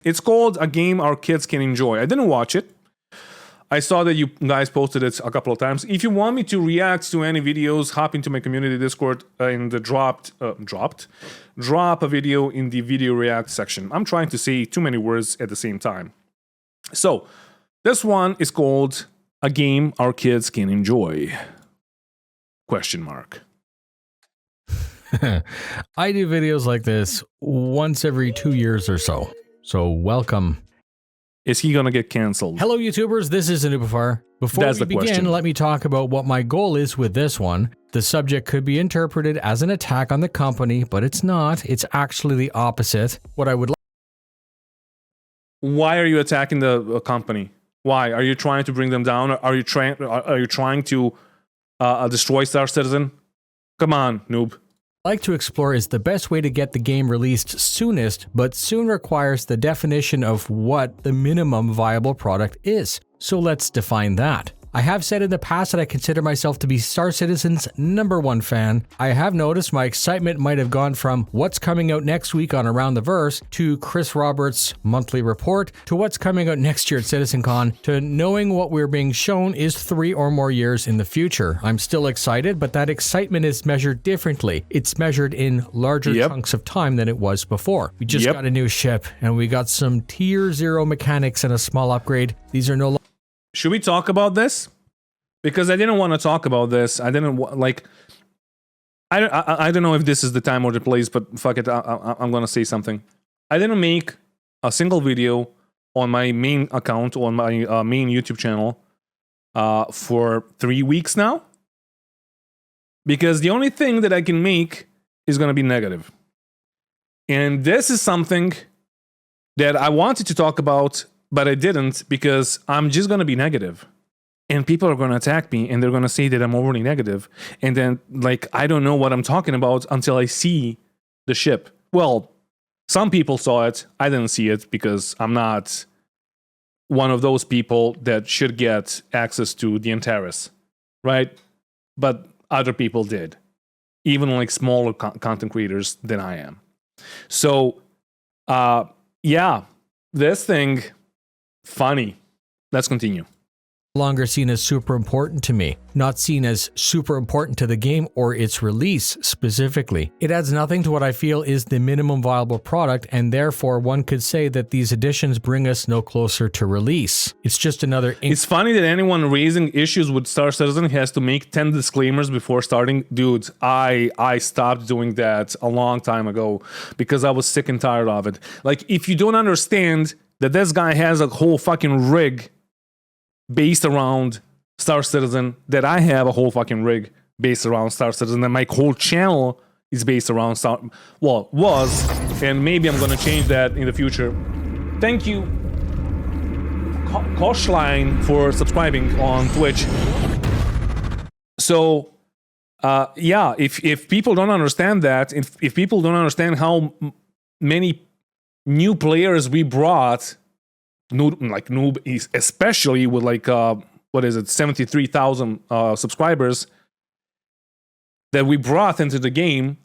It's called A Game Our Kids Can Enjoy. I didn't watch it. I saw that you guys posted it a couple of times. If you want me to react to any videos, hop into my community Discord and drop a video in the video react section. I'm trying to say too many words at the same time. So this one is called A Game Our Kids Can Enjoy. Question mark. I do videos like this once every 2 years or so. So welcome. Is he gonna get canceled? Hello YouTubers, this is Anubifar. Before we begin, let me talk about what my goal is with this one. The subject could be interpreted as an attack on the company, but it's not. It's actually the opposite. What I would like. Why are you attacking the company? Why are you trying to bring them down? Are you trying to destroy Star Citizen? Come on, noob. Like to explore is the best way to get the game released soonest, but soon requires the definition of what the minimum viable product is. So let's define that. I have said in the past that I consider myself to be Star Citizen's #1 fan. I have noticed my excitement might have gone from what's coming out next week on Around the Verse to Chris Roberts' monthly report to what's coming out next year at CitizenCon to knowing what we're being shown is 3 or more years in the future. I'm still excited, but that excitement is measured differently. It's measured in larger chunks of time than it was before. We just got a new ship and we got some tier 0 mechanics and a small upgrade. These are no longer. Should we talk about this? Because I didn't want to talk about this. I didn't like. I don't know if this is the time or the place, but fuck it. I'm gonna say something. I didn't make a single video on my main account, on my main YouTube channel, for 3 weeks now. Because the only thing that I can make is gonna be negative. And this is something that I wanted to talk about, but I didn't because I'm just gonna be negative. And people are gonna attack me and they're gonna say that I'm overly negative. And then, like, I don't know what I'm talking about until I see the ship. Well, some people saw it. I didn't see it because I'm not one of those people that should get access to the Antares, right? But other people did. Even like smaller content creators than I am. So, yeah, this thing, funny. Let's continue. Longer seen as super important to me, not seen as super important to the game or its release specifically. It adds nothing to what I feel is the minimum viable product, and therefore one could say that these additions bring us no closer to release. It's just another. It's funny that anyone raising issues with Star Citizen has to make 10 disclaimers before starting. Dude, I stopped doing that a long time ago because I was sick and tired of it. Like, if you don't understand that this guy has a whole fucking rig based around Star Citizen, that I have a whole fucking rig based around Star Citizen, and my whole channel is based around was, and maybe I'm gonna change that in the future. Thank you, Koshline, for subscribing on Twitch. So, yeah, if people don't understand that, if people don't understand how many new players we brought, noob is, especially with like 73,000 subscribers that we brought into the game,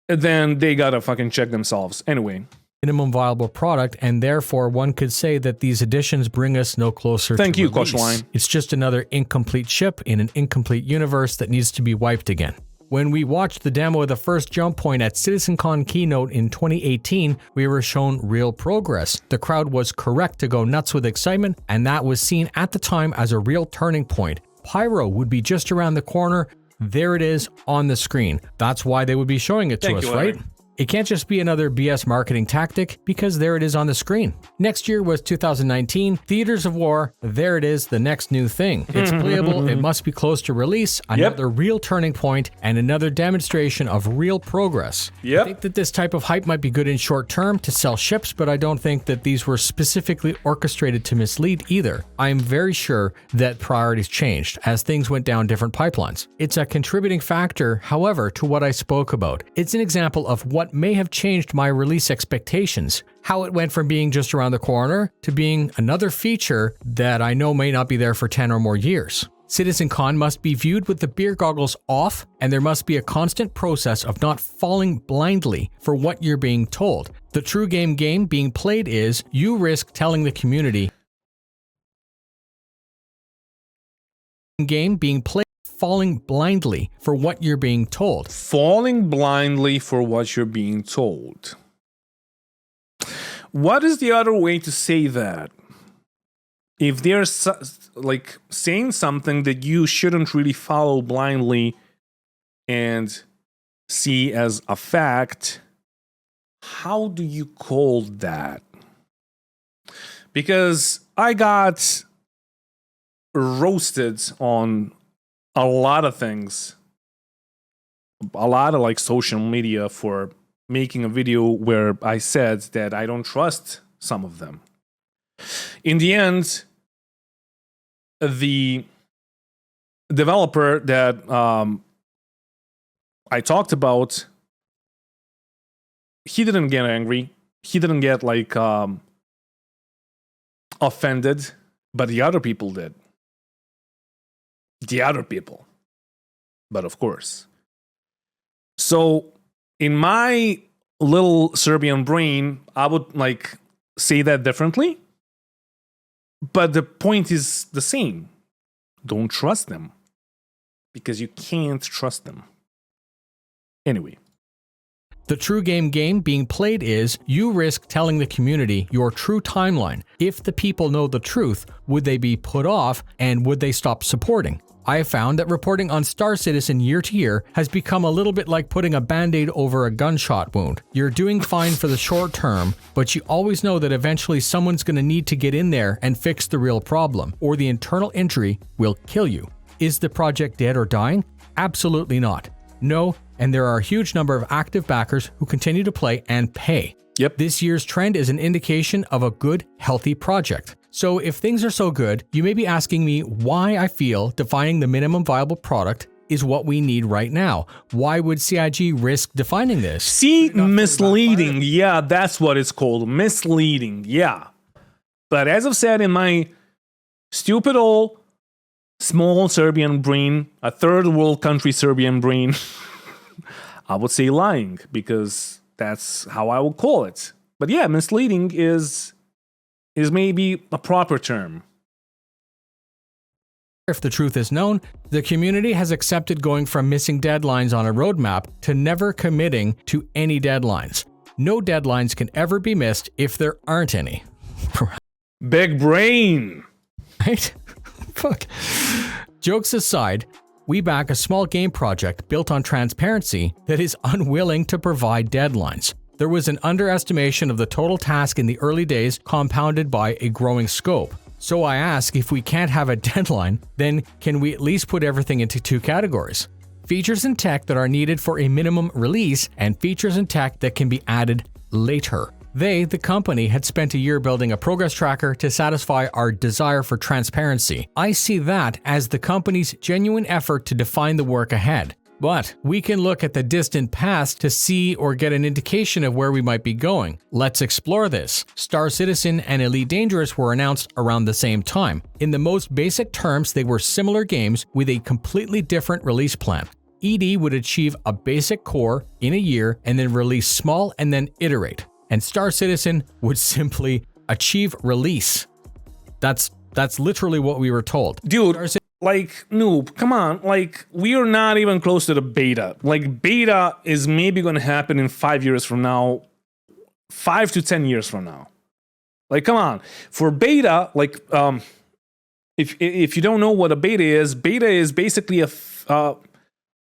then they gotta fucking check themselves. Anyway, minimum viable product, and therefore one could say that these additions bring us no closer to release. Thank you, Koshline. It's just another incomplete ship in an incomplete universe that needs to be wiped again. When we watched the demo of the first jump point at CitizenCon keynote in 2018, we were shown real progress. The crowd was correct to go nuts with excitement, and that was seen at the time as a real turning point. Pyro would be just around the corner. There it is on the screen. That's why they would be showing it to us, right? It can't just be another BS marketing tactic, because there it is on the screen. Next year was 2019, Theaters of War, there it is, the next new thing. It's playable, it must be close to release, another real turning point, and another demonstration of real progress. I think that this type of hype might be good in short term to sell ships, but I don't think that these were specifically orchestrated to mislead either. I am very sure that priorities changed as things went down different pipelines. It's a contributing factor, however, to what I spoke about. It's an example of what may have changed my release expectations, how it went from being just around the corner to being another feature that I know may not be there for 10 or more years. CitizenCon must be viewed with the beer goggles off, and there must be a constant process of not falling blindly for what you're being told. The true game being played is you risk telling the community being played falling blindly for what you're being told. Falling blindly for what you're being told. What is the other way to say that? If they're like saying something that you shouldn't really follow blindly and see as a fact, how do you call that? Because I got roasted on a lot of things, a lot of like social media for making a video where I said that I don't trust some of them. In the end, the developer that I talked about, he didn't get angry. He didn't get like offended, but the other people did. The other people. But of course. So in my little Serbian brain, I would like say that differently. But the point is the same. Don't trust them. Because you can't trust them. Anyway. The true game being played is you risk telling the community your true timeline. If the people know the truth, would they be put off and would they stop supporting? I have found that reporting on Star Citizen year to year has become a little bit like putting a band-aid over a gunshot wound. You're doing fine for the short term, but you always know that eventually someone's going to need to get in there and fix the real problem, or the internal injury will kill you. Is the project dead or dying? Absolutely not. No, and there are a huge number of active backers who continue to play and pay. Yep. This year's trend is an indication of a good, healthy project. So if things are so good, you may be asking me why I feel defining the minimum viable product is what we need right now. Why would CIG risk defining this? See, misleading. Yeah, that's what it's called. Misleading. Yeah. But as I've said in my stupid old small Serbian brain, a third world country Serbian brain, I would say lying because that's how I would call it. But yeah, misleading is maybe a proper term. If the truth is known, the community has accepted going from missing deadlines on a roadmap to never committing to any deadlines. No deadlines can ever be missed if there aren't any. Big brain! Right? Fuck. Jokes aside, we back a small game project built on transparency that is unwilling to provide deadlines. There was an underestimation of the total task in the early days, compounded by a growing scope. So I ask, if we can't have a deadline, then can we at least put everything into two categories? Features and tech that are needed for a minimum release, and features and tech that can be added later. They, the company, had spent a year building a progress tracker to satisfy our desire for transparency. I see that as the company's genuine effort to define the work ahead. But we can look at the distant past to see or get an indication of where we might be going. Let's explore this. Star Citizen and Elite Dangerous were announced around the same time. In the most basic terms, they were similar games with a completely different release plan. ED would achieve a basic core in a year and then release small and then iterate. And Star Citizen would simply achieve release. That's literally what we were told. Dude, like, noob, come on. Like, we are not even close to the beta. Like, beta is maybe going to happen in 5 years from now, 5 to 10 years from now. Like, come on. For beta, like, if you don't know what a beta is basically a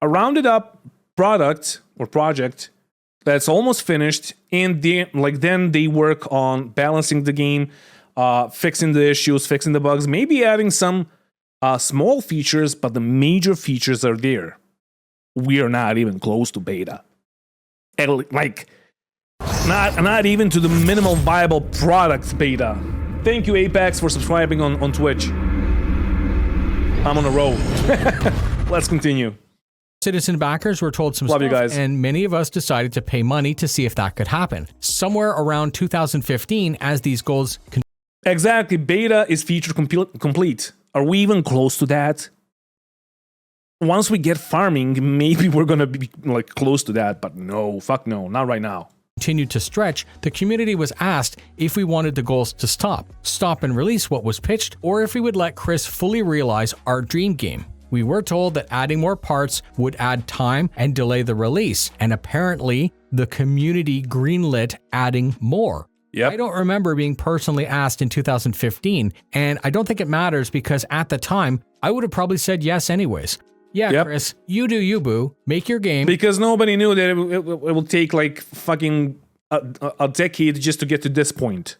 rounded up product or project that's almost finished, and then they work on balancing the game, fixing the issues, fixing the bugs, maybe adding some small features, but the major features are there. We are not even close to beta. Like, not even to the minimal viable product beta. Thank you, Apex, for subscribing on Twitch. I'm on a roll. Let's continue. Citizen backers were told some Love stuff, you guys. And many of us decided to pay money to see if that could happen. Somewhere around 2015, as these goals... Exactly, beta is feature complete. Are we even close to that? once we get farming, maybe we're gonna be like close to that. But no, fuck no, not right now. Continued to stretch, the community was asked if we wanted the goals to stop and release what was pitched, or if we would let Chris fully realize our dream game. We were told that adding more parts would add time and delay the release, and apparently the community greenlit adding more. Yep. I don't remember being personally asked in 2015, and I don't think it matters because at the time, I would have probably said yes anyways. Yeah, Yep. Chris, you do you, boo. Make your game. Because nobody knew that it will take like fucking a decade just to get to this point.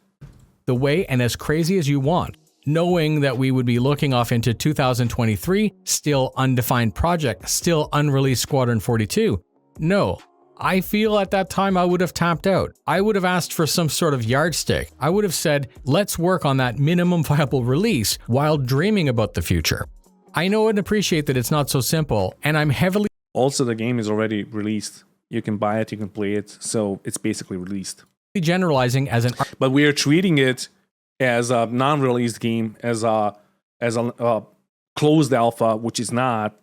The way and as crazy as you want, knowing that we would be looking off into 2023, still undefined project, still unreleased Squadron 42. No, I feel at that time I would have tapped out. I would have asked for some sort of yardstick. I would have said, let's work on that minimum viable release while dreaming about the future. I know and appreciate that it's not so simple, and I'm heavily Also, the game is already released. You can buy it, you can play it, so it's basically released. generalizing as an But we are treating it as a non-released game, as a closed alpha, which is not.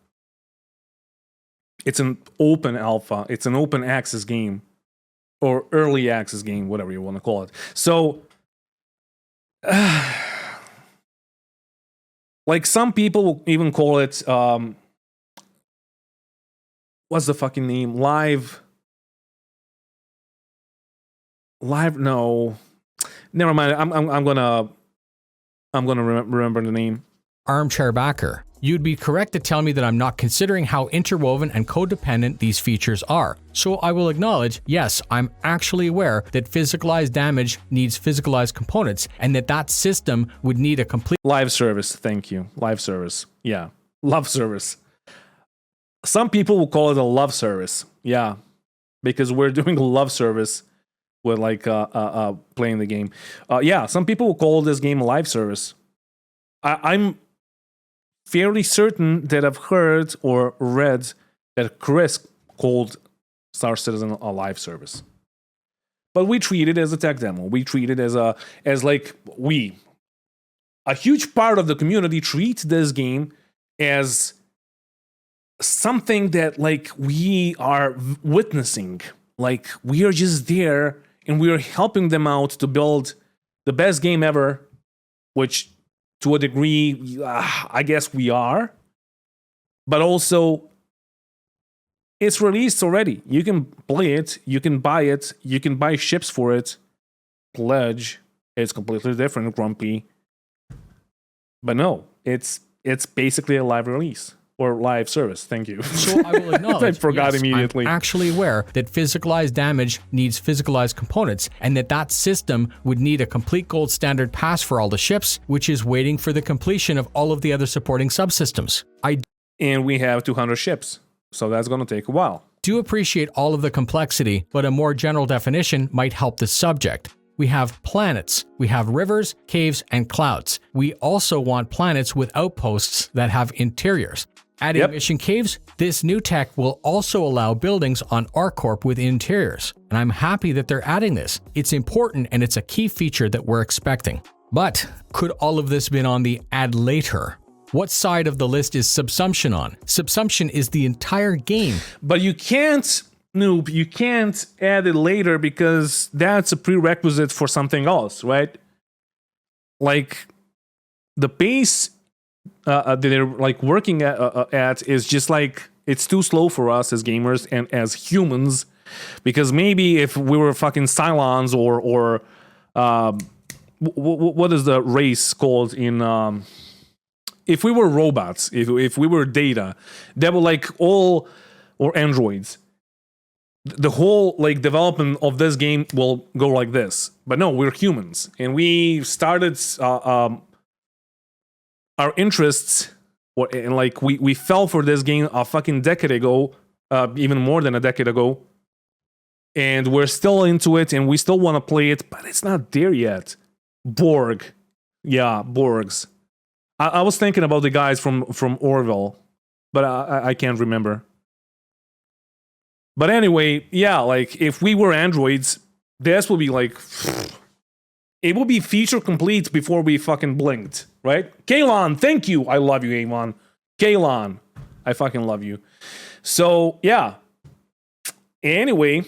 It's an open alpha. It's an open access game, or early access game, whatever you want to call it. So, like some people will even call it, what's the fucking name? Live. No, never mind. I'm gonna remember the name. armchair backer. You'd be correct to tell me that I'm not considering how interwoven and codependent these features are. So I will acknowledge, yes, I'm actually aware that physicalized damage needs physicalized components and that system would need a complete Live service. Thank you. Live service. Yeah. Love service. Some people will call it a love service. Yeah. Because we're doing a love service with like playing the game. Yeah. Some people will call this game a live service. I'm fairly certain that I've heard or read that Chris called Star Citizen a live service. But we treat it as a tech demo. We treat it as a huge part of the community treats this game as something that like we are witnessing. Like we are just there and we are helping them out to build the best game ever, which to a degree, I guess we are. But also, it's released already. You can play it, you can buy it, you can buy ships for it. Pledge, it's completely different, Grumpy. But no, it's basically a live release. Or live service, thank you. So I will acknowledge, I forgot yes, immediately. I'm actually aware that physicalized damage needs physicalized components and that system would need a complete gold standard pass for all the ships, which is waiting for the completion of all of the other supporting subsystems. And we have 200 ships, so that's going to take a while. Do appreciate all of the complexity, but a more general definition might help the subject. We have planets, we have rivers, caves, and clouds. We also want planets with outposts that have interiors. Adding mission caves, this new tech will also allow buildings on ArcCorp with interiors. And I'm happy that they're adding this. It's important and it's a key feature that we're expecting. But could all of this been on the add later? What side of the list is Subsumption on? Subsumption is the entire game. But you can't, noob, you can't add it later because that's a prerequisite for something else, right? Like the pace that they're like working at is just like it's too slow for us as gamers and as humans. Because maybe if we were fucking Cylons or what is the race called in if we were robots, if we were Data, that were like all or androids, the whole like development of this game will go like this. But no, we're humans, and we started our interests, and like we fell for this game a fucking decade ago, even more than a decade ago, and we're still into it, and we still want to play it, but it's not there yet. Borg, yeah, Borgs. I was thinking about the guys from Orville, but I can't remember. But anyway, yeah, like if we were androids, this would be like it will be feature complete before we fucking blinked, right? Kalon, thank you. I love you, Avon. Kalon. I fucking love you. So yeah. Anyway,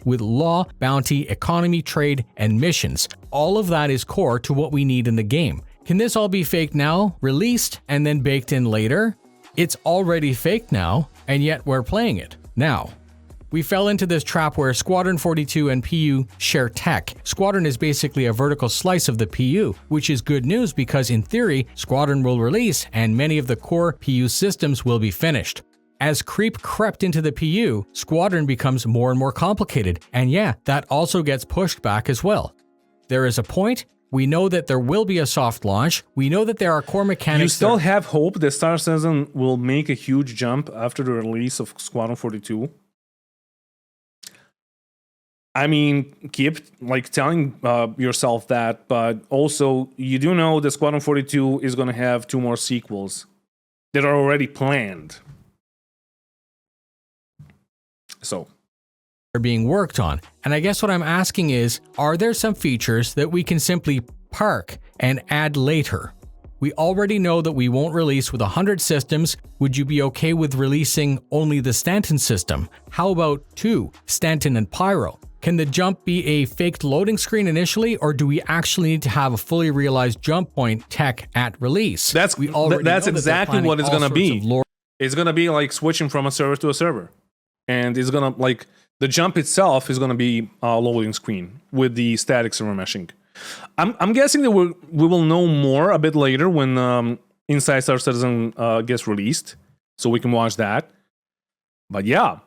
with law, bounty, economy, trade, and missions. All of that is core to what we need in the game. Can this all be faked now, released, and then baked in later? It's already faked now, and yet we're playing it now. We fell into this trap where Squadron 42 and PU share tech. Squadron is basically a vertical slice of the PU, which is good news because in theory, Squadron will release and many of the core PU systems will be finished. As creep crept into the PU, Squadron becomes more and more complicated, and yeah, that also gets pushed back as well. There is a point. We know that there will be a soft launch. We know that there are core mechanics. You still have hope that Star Citizen will make a huge jump after the release of Squadron 42? I mean, keep like telling yourself that, but also you do know that Squadron 42 is going to have 2 more sequels that are already planned. So are being worked on. And I guess what I'm asking is, are there some features that we can simply park and add later? We already know that we won't release with 100 systems. Would you be okay with releasing only the Stanton system? How about 2, Stanton and Pyro? Can the jump be a faked loading screen initially, or do we actually need to have a fully realized jump point tech at release? That's exactly what it's going to be. It's going to be like switching from a server to a server. And it's going to, like, the jump itself is going to be a loading screen with the static server meshing. I'm guessing that we will know more a bit later when Inside Star Citizen gets released, so we can watch that. But yeah.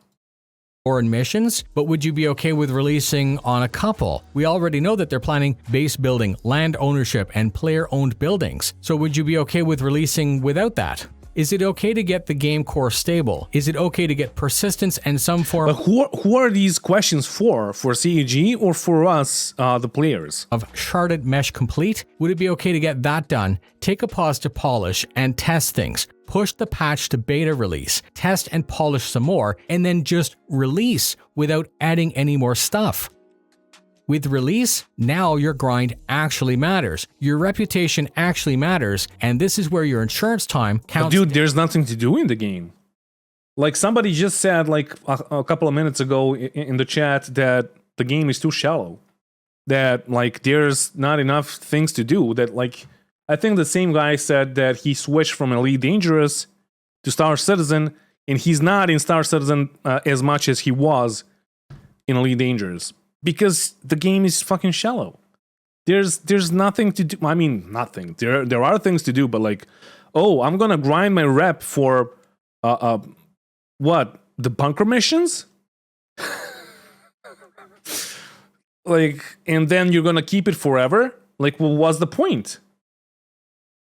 Or in missions, but would you be okay with releasing on a couple? We already know that they're planning base building, land ownership, and player-owned buildings. So would you be okay with releasing without that? Is it okay to get the game core stable? Is it okay to get persistence and some form? But who are these questions for? For CEG or for us, the players? Of sharded mesh complete? Would it be okay to get that done? Take a pause to polish and test things. Push the patch to beta release, test and polish some more, and then just release without adding any more stuff. With release, now your grind actually matters. Your reputation actually matters, and this is where your insurance time counts. But dude, there's nothing to do in the game. Like somebody just said like a couple of minutes ago in the chat that the game is too shallow. That like there's not enough things to do. That like I think the same guy said that he switched from Elite Dangerous to Star Citizen, and he's not in Star Citizen as much as he was in Elite Dangerous. Because the game is fucking shallow. There's nothing to do. I mean, nothing. There are things to do, but like, oh, I'm gonna grind my rep for what? The bunker missions? Like, and then you're gonna keep it forever? Like, well, what's the point?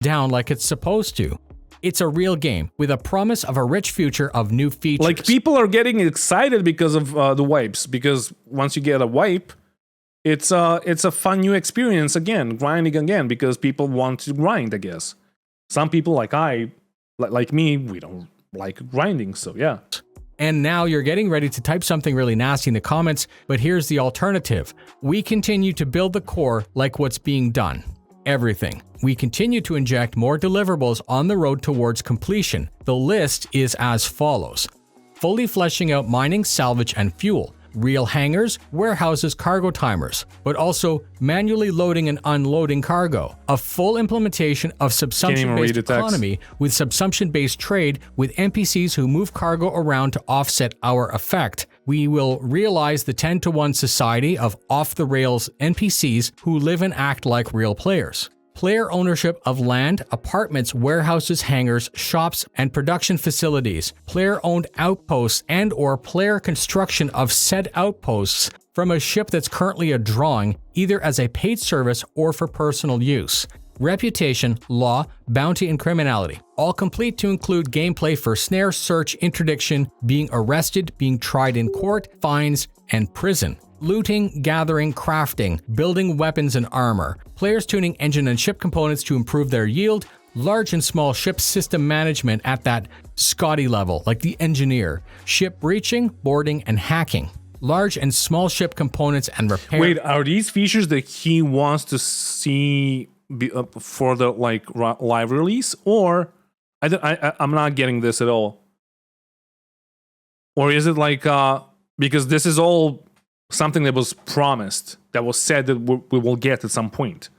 Down like it's supposed to. It's a real game with a promise of a rich future of new features. Like, people are getting excited because of the wipes. Because once you get a wipe, it's a fun new experience again, grinding again, because people want to grind, I guess. Some people like me, we don't like grinding, so yeah. And now you're getting ready to type something really nasty in the comments, but here's the alternative. We continue to build the core like what's being done. Everything. We continue to inject more deliverables on the road towards completion. The list is as follows. Fully fleshing out mining, salvage, and fuel. Real hangars, warehouses, cargo timers, but also manually loading and unloading cargo. A full implementation of subsumption-based economy with subsumption-based trade with NPCs who move cargo around to offset our effect. We will realize the 10-to-1 society of off-the-rails NPCs who live and act like real players. Player ownership of land, apartments, warehouses, hangars, shops, and production facilities. Player-owned outposts and/or player construction of said outposts from a ship that's currently a drawing, either as a paid service or for personal use. Reputation, law, bounty, and criminality. All complete to include gameplay for snare, search, interdiction, being arrested, being tried in court, fines, and prison. Looting, gathering, crafting, building weapons and armor. Players tuning engine and ship components to improve their yield. Large and small ship system management at that Scotty level, like the engineer. Ship breaching, boarding, and hacking. Large and small ship components and repair. Wait, are these features that he wants to see for the like live release, or I'm not getting this at all. Or is it like because this is all something that was promised, that was said that we will get at some point.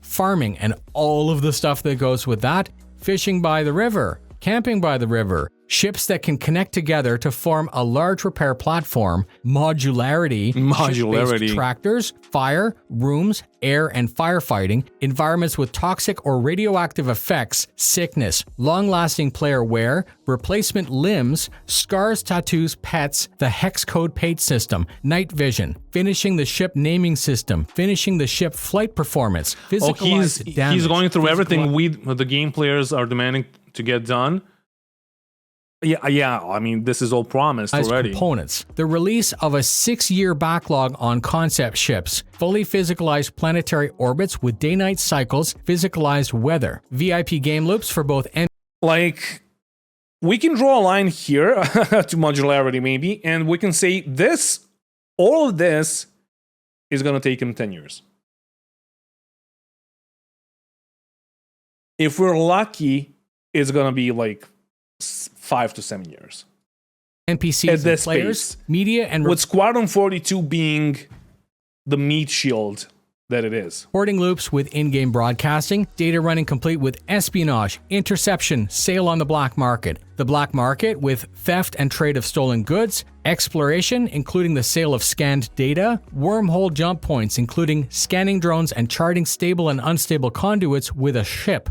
Farming and all of the stuff that goes with that, fishing by the river, camping by the river, ships that can connect together to form a large repair platform, modularity, ship-based tractors, fire, rooms, air and firefighting, environments with toxic or radioactive effects, sickness, long-lasting player wear, replacement limbs, scars, tattoos, pets, the hex code page system, night vision, finishing the ship naming system, finishing the ship flight performance, physicalized damage. He's going through everything the game players are demanding to get done. Yeah. I mean, this is all promised already. Components. The release of a 6-year backlog on concept ships, fully physicalized planetary orbits with day-night cycles, physicalized weather, VIP game loops for both. Like, we can draw a line here to modularity maybe, and we can say this, all of this is going to take him 10 years. If we're lucky, it's going to be like 5 to 7 years. NPCs at this players, pace. Media, and with Squadron 42 being the meat shield that it is. reporting loops with in-game broadcasting, data running complete with espionage, interception, sale on the black market with theft and trade of stolen goods, exploration, including the sale of scanned data, wormhole jump points, including scanning drones and charting stable and unstable conduits with a ship.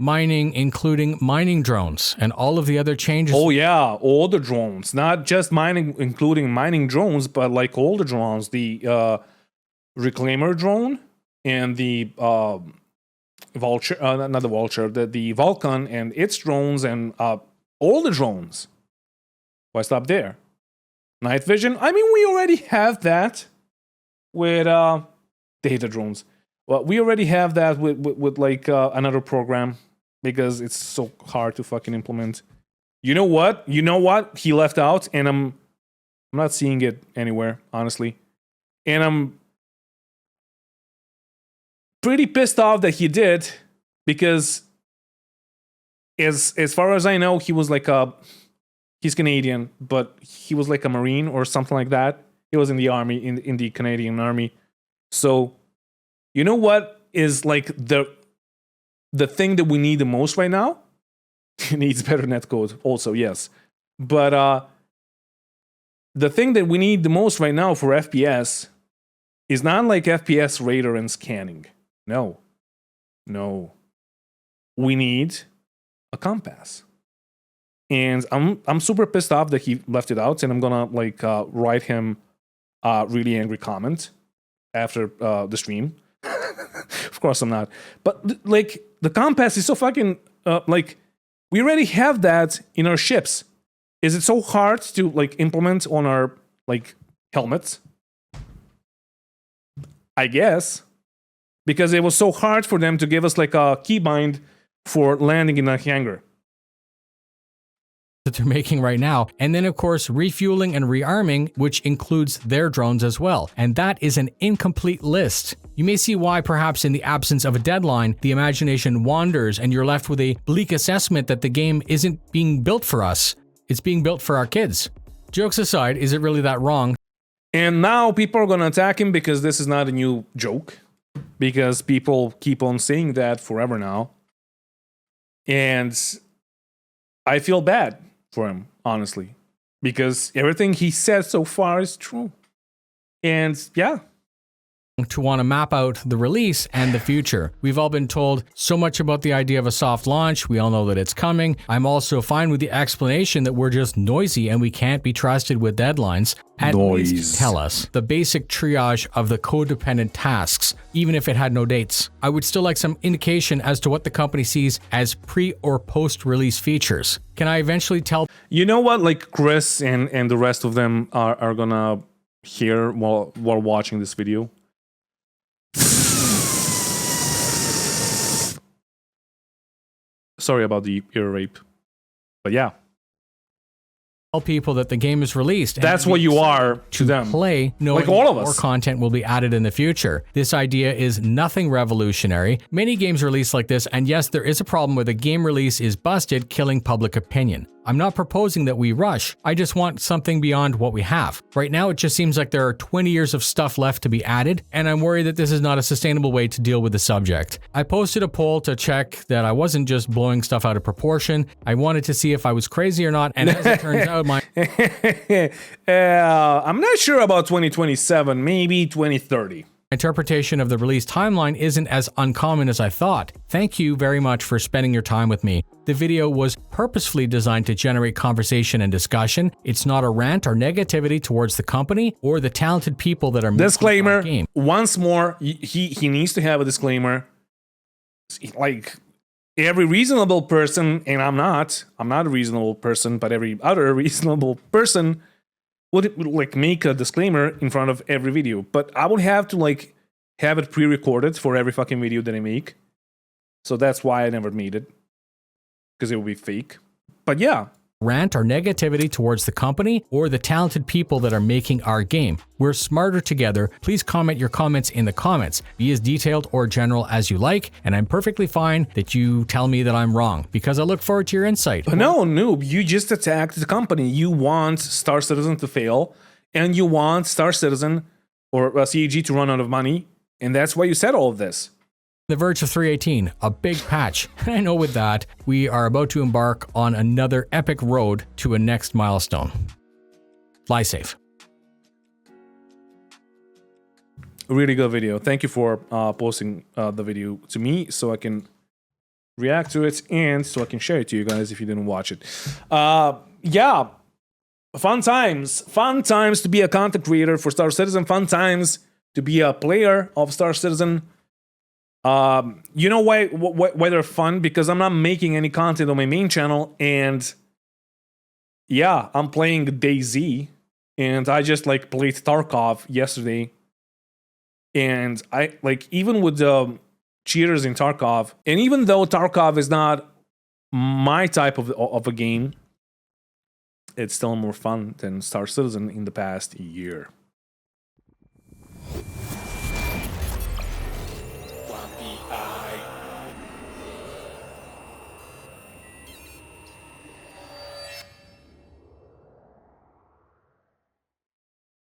Mining, including mining drones, and all of the other changes. Oh yeah, all the drones. Not just mining, including mining drones, but like all the drones. The Reclaimer drone and the Vulture, not the Vulture, the Vulcan and its drones and all the drones. Why stop there? Night vision. I mean, we already have that with data drones. Well, we already have that with like another program. Because it's so hard to fucking implement. You know what? He left out, and I'm not seeing it anywhere, honestly. And I'm pretty pissed off that he did, because as far as I know, he was like he's Canadian, but he was like a Marine or something like that. He was in the army, in the Canadian army. So, you know what is like the thing that we need the most right now? It needs better netcode also, yes. But the thing that we need the most right now for FPS is not like FPS radar and scanning. No. We need a compass. And I'm super pissed off that he left it out, and I'm gonna like write him a really angry comment after the stream. Of course I'm not. But like the compass is so fucking like we already have that in our ships. Is it so hard to like implement on our like helmets? I guess. Because it was so hard for them to give us like a keybind for landing in a hangar. That they're making right now, and then of course refueling and rearming, which includes their drones as well, and that is an incomplete list. You may see why perhaps in the absence of a deadline, the imagination wanders and you're left with a bleak assessment that the game isn't being built for us, it's being built for our kids. Jokes aside, is it really that wrong? And now people are gonna attack him because this is not a new joke, because people keep on saying that forever now, and I feel bad for him, honestly, because everything he said so far is true. And yeah. To want to map out the release and the future. We've all been told so much about the idea of a soft launch. We all know that it's coming. I'm also fine with the explanation that we're just noisy and we can't be trusted with deadlines. At least tell us the basic triage of the codependent tasks, even if it had no dates. I would still like some indication as to what the company sees as pre or post-release features. Can I eventually tell? You know what, like Chris and the rest of them are gonna hear while watching this video? Sorry about the ear rape. But yeah. tell people that the game is released. And That's what you are to them. Play, knowing Like all of us. more content will be added in the future. This idea is nothing revolutionary. Many games release like this, and yes, there is a problem where the game release is busted, killing public opinion. I'm not proposing that we rush. I just want something beyond what we have. Right now, it just seems like there are 20 years of stuff left to be added, and I'm worried that this is not a sustainable way to deal with the subject. I posted a poll to check that I wasn't just blowing stuff out of proportion. I wanted to see if I was crazy or not, and as it turns out, my I'm not sure about 2027, maybe 2030. interpretation of the release timeline isn't as uncommon as I thought. Thank you very much for spending your time with me. The video was purposefully designed to generate conversation and discussion. It's not a rant or negativity towards the company or the talented people that are making Disclaimer, the game. once more, he needs to have a disclaimer. Like, every reasonable person, and I'm not a reasonable person, but every other reasonable person would like make a disclaimer in front of every video. But I would have to like have it pre-recorded for every fucking video that I make. So that's why I never made it, because it would be fake. But yeah. Rant or negativity towards the company or the talented people that are making our game. We're smarter together. Please comment your comments in the comments. Be as detailed or general as you like, and I'm perfectly fine that you tell me that I'm wrong, because I look forward to your insight. But no, noob, you just attacked the company. You want Star Citizen to fail, and you want Star Citizen or CAG to run out of money, and that's why you said all of this. The verge of 318, a big patch. And I know with that, we are about to embark on another epic road to a next milestone. Fly safe. Really good video. Thank you for posting the video to me so I can react to it and so I can share it to you guys if you didn't watch it. Yeah, fun times. Fun times to be a content creator for Star Citizen. Fun times to be a player of Star Citizen. You know why they're fun? Because I'm not making any content on my main channel, and yeah, I'm playing DayZ, and I just like played Tarkov yesterday, and I like, even with the cheaters in Tarkov, and even though Tarkov is not my type of a game, it's still more fun than Star Citizen in the past year.